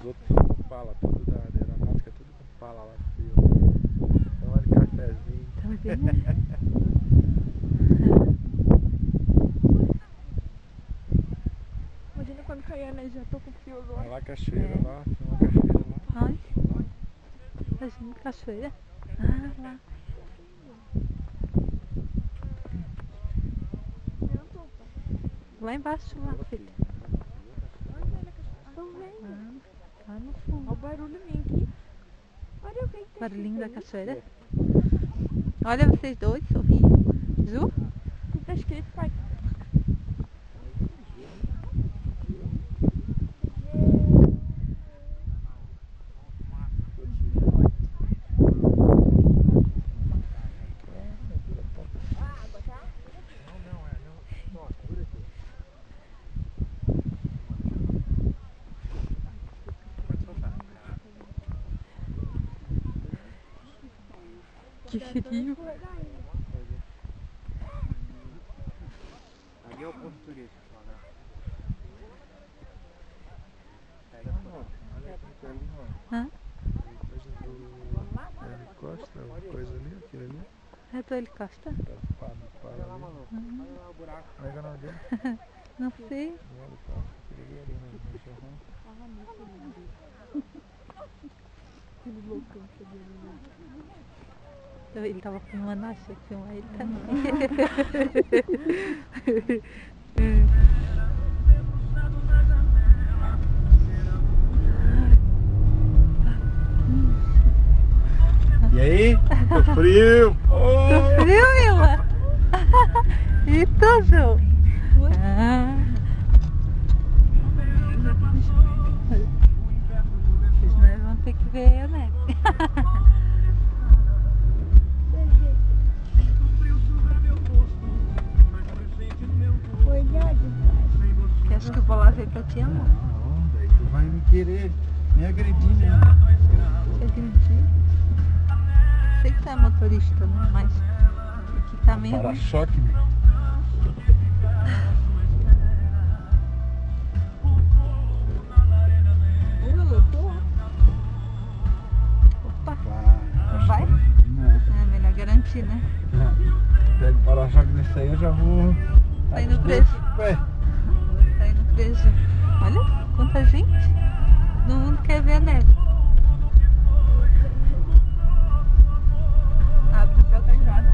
outros tudo com pala, tudo da aeronáutica, tudo com pala lá frio. Tomando cafezinho. Tá vendo, né? Imagina quando cair a neve, já tô com frio agora. Olha lá a cachoeira, lá, tem uma cachoeira lá. Onde? Imagina cachoeira. Ah, lá. Lá embaixo, lá, filha. Tô vendo. Lá no Olha o fundo. barulho vindo aqui. Olha o que tá Barulhinho da escrito cachoeira. Olha vocês dois sorrindo. Ju? aí. O que tá escrito, pai? Que frio. Ali é o ponto turístico. Hã? Coisa do Hélio Costa, uma coisa ali, aquilo ali. É do Hélio Costa? Tá pá ali. Olha lá o buraco. Como é que é o nome dele? Não sei. O Hélio Costa, aquele ali no churrão. Ele tava filmando, achei que filmar ele também. E aí? Tô frio! Tô frio, Mila? E tudo? Ah. Vocês não vão ter que ver a neve. Que acho que eu vou lá ver pra ti, amor. Não, daí tu vai me querer me agredir, né? Você acredita? Sei que tu é motorista, né? Mas aqui tá meio ruim. Para-choque, né? Opa, Vai? Não. é melhor garantir, né? Pega o para-choque desse aí, eu já vou. Tá indo preso. Ué, Tá indo preso. Olha quanta gente. Todo mundo quer ver a neve. Abre o teu cajado.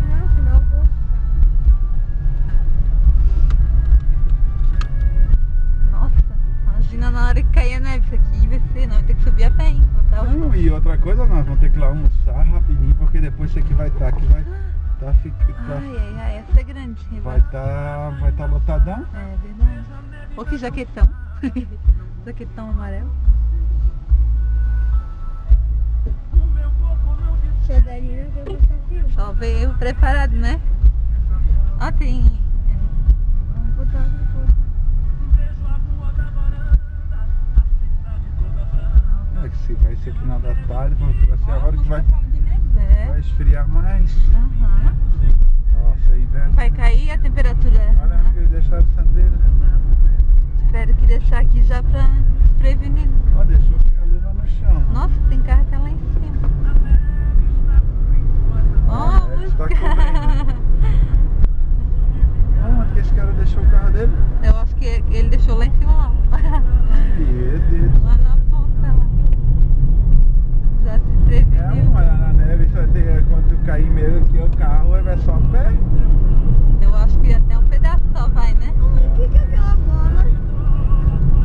Não, senão eu vou. Nossa, imagina na hora que cair a neve. Isso aqui vai ser, não, vai ter que subir a pé, hein? Botar o- não, e outra coisa, nós vamos ter que ir lá almoçar rapidinho, porque depois isso aqui vai estar Ai, ai, ai, essa é grande. vai tá lotadão. É verdade. Olha que jaquetão. Jaquetão amarelo. Você daria que eu vou passar frio. Só veio preparado, né? Ó, tem. Vamos botar aqui fora. É que se vai ser final da tarde, vai ser agora que vai É. esfriar mais. Aham. Nossa, é inverno. Vai cair a temperatura. Olha Aham. onde eles deixaram o sandeiro. Espero que deixar aqui já pra prevenir. Ó, deixou a luva no chão. Nossa, tem carro até lá em cima. Ó, a Ele tá música. Onde que esse cara deixou o carro dele? Eu acho que ele deixou lá em cima lá. Deus. Lá na ponta lá. Já se preveniu. Mas na neve só tem, quando cair meio que o carro vai só a pé. Eu acho que até um pedaço só vai, né? O que é aquela bola?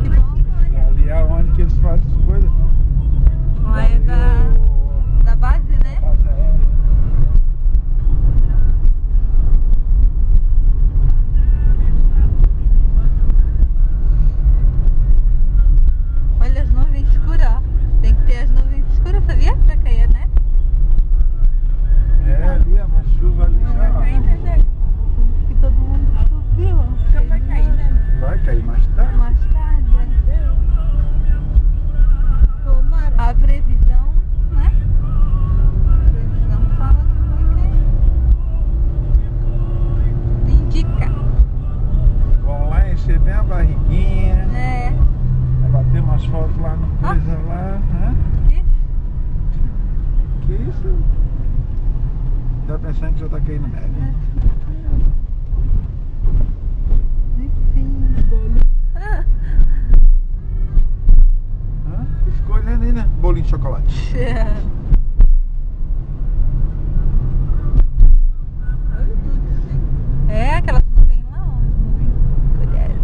Que bom. Ali é onde que eles fazem as coisas. Lá é da base, né? Olha as nuvens escuras, ó. Tem que ter as nuvens escuras, sabia? Pra cair, né? É, ali é uma chuva ali. Vai cair, Ó. né? Que todo mundo subiu, ó. Então vai cair, né? Vai cair mais tarde. Mais tarde, né? Tomara. A previsão, né? A previsão fala que vai cair. Indica. Vão lá encher bem a barriguinha. É. Vai bater Tem umas fotos lá no coisa lá, né? Que isso? Tá pensando que já tá caindo neve? Enfim. Hã? Ficou olhando aí, né? Bolinho de chocolate. É, aquelas nuvens lá, as nuvens colheres.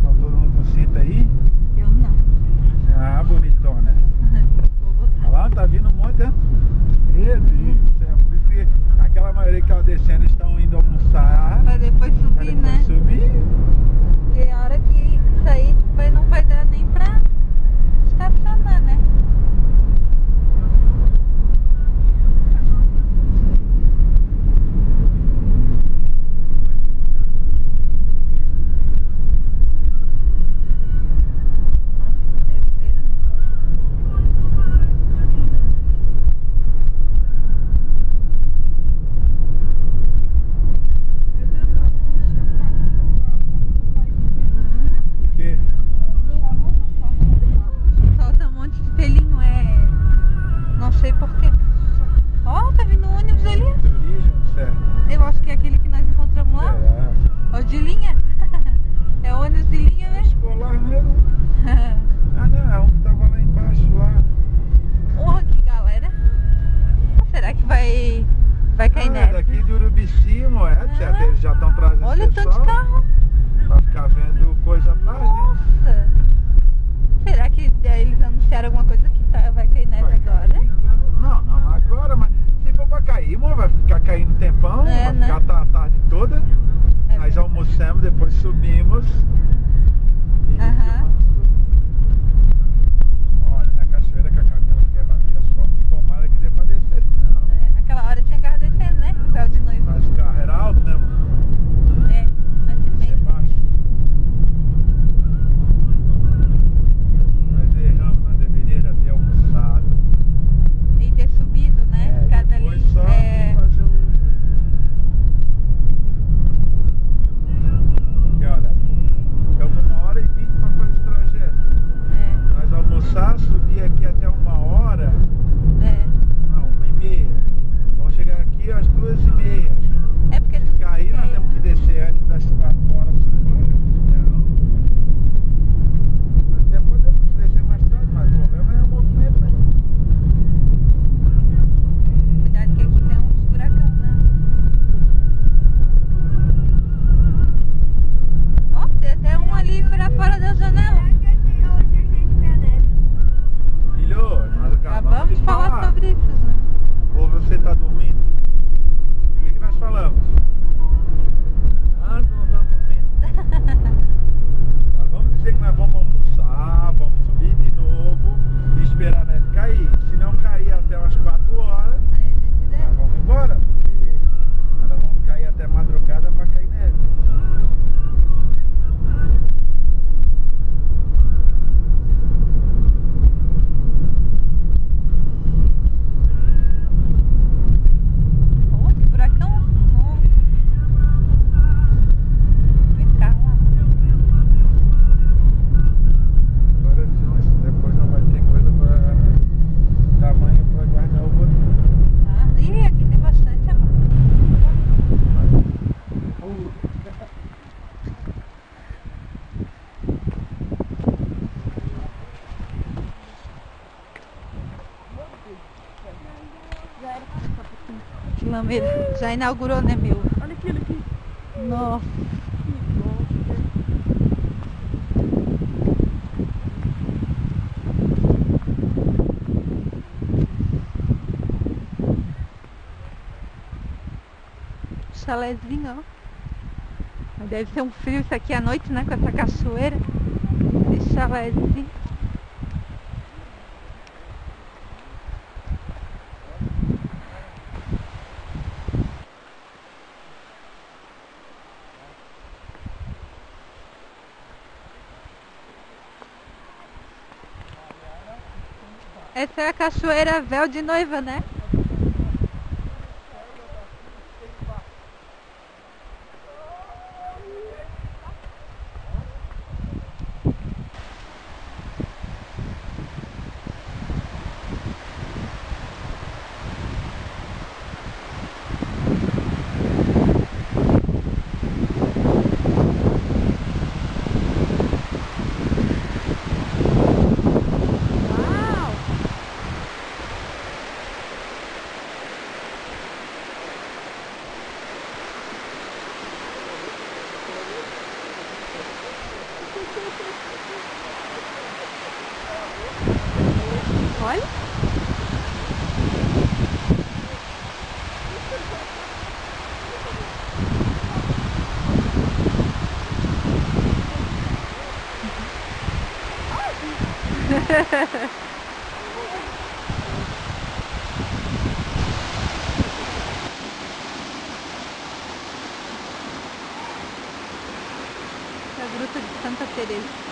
Tá todo mundo com cinta aí? Eu não. Ah, bonitona. Vou botar. Olha lá, tá vindo um monte, né? Meu Deus do céu, por isso que aquela maioria que tava descendo estão indo almoçar. Pra depois Pra subir, depois né? subir. Porque a hora que sair não vai dar nem pra estacionar, né? Nossa, nevoeiro, Que? solta um monte de pelinho, não sei porquê. Ó, tá vindo um ônibus ali. Turismo, certo. Eu acho que é aquele que nós encontramos lá. Ó, de linha. É ônibus de linha, né? Escolar mesmo. Ah, não, é um que tava lá embaixo, lá. Porra, que galera. Será que vai cair neve? Daqui de Urubici, moeda, certo? Eles já estão trazendo Olha o tanto pessoal de carro. pra ficar vendo coisa atrás, né? Nossa. Será que eles anunciaram alguma coisa que vai cair neve Vai agora? cair. Não agora, mas se for pra cair, amor, vai ficar caindo um tempão, É, vai né? ficar a tarde toda. É Nós verdade. almoçamos, depois subimos. E Aham. olha na cachoeira que a Camila quer bater as fotos, tomara que dê pra descer. Não, É, aquela hora tinha carro descendo, né? O véu de noivo. mas o carro era alto, né, amor? É, mas tudo Descer bem. baixo. Nós erramos, nós deveríamos já ter almoçado. E ter subido, né? Ficar dali. Depois só É, fazer o... E olha, estamos 1h20 para fazer esse trajeto. Nós almoçar, subir aqui até 1h. Não, 1h30. Vamos chegar aqui às 2h30. é porque Se cair, nós temos que descer antes das 4h, 5h. Não. Até podemos descer mais tarde, mas o problema é o movimento, né? Cuidado que aqui tem uns buracão, né? Ó, tem até um ali pra fora da janela. Filho, nós acabamos Vamos falar sobre isso, né? Ou você tá dormindo? O que nós falamos? Ah, não tá dormindo. Tá, vamos dizer que nós vamos almoçar, vamos subir de novo e esperar a neve cair. Se não cair até umas 4h, Aí a gente nós desce. vamos embora. Porque nós vamos cair até madrugada pra cair neve. Ó, que buracão. Ó. Vem carro lá. Agora depois não vai ter coisa pra tamanho pra guardar o bolinho. Ah, ih, aqui tem bastante, amor. Lameira. Já inaugurou, né, meu? Olha aquilo aqui. Nossa. Chalézinho, ó. Mas deve ser um frio isso aqui à noite, né? Com essa cachoeira. Esse chalézinho. Essa é a cachoeira Véu de Noiva, né? Olha. É a Gruta de Santa Teresa.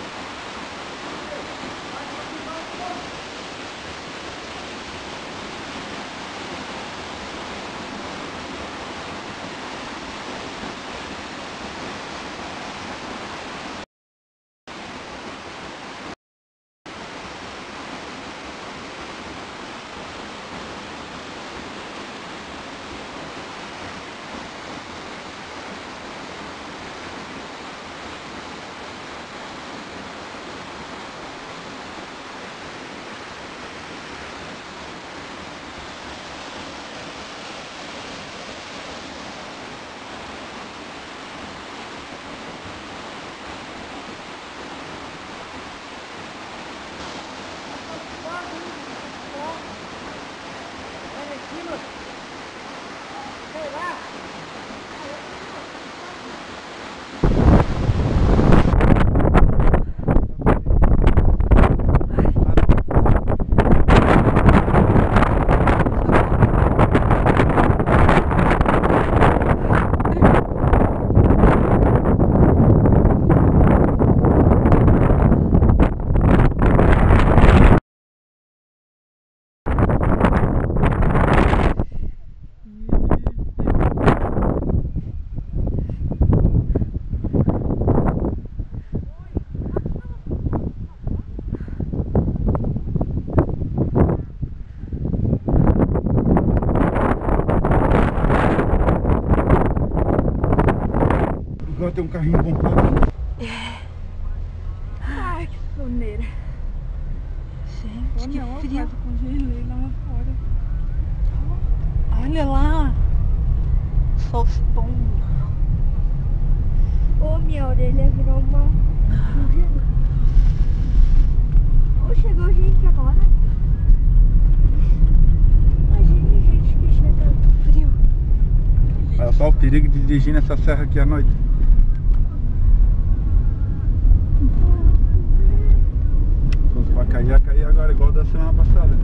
Agora tem um carrinho bom pra mim. Ai, que soneira. Gente, que frio. Congelei lá fora. Olha lá. Sol se pondo. Ô, minha orelha virou uma... Ô, chegou gente agora. Imagina, gente, que chega Frio. Olha só o perigo de dirigir nessa serra aqui à noite. Se fosse pra cair, ia cair agora, igual da semana passada.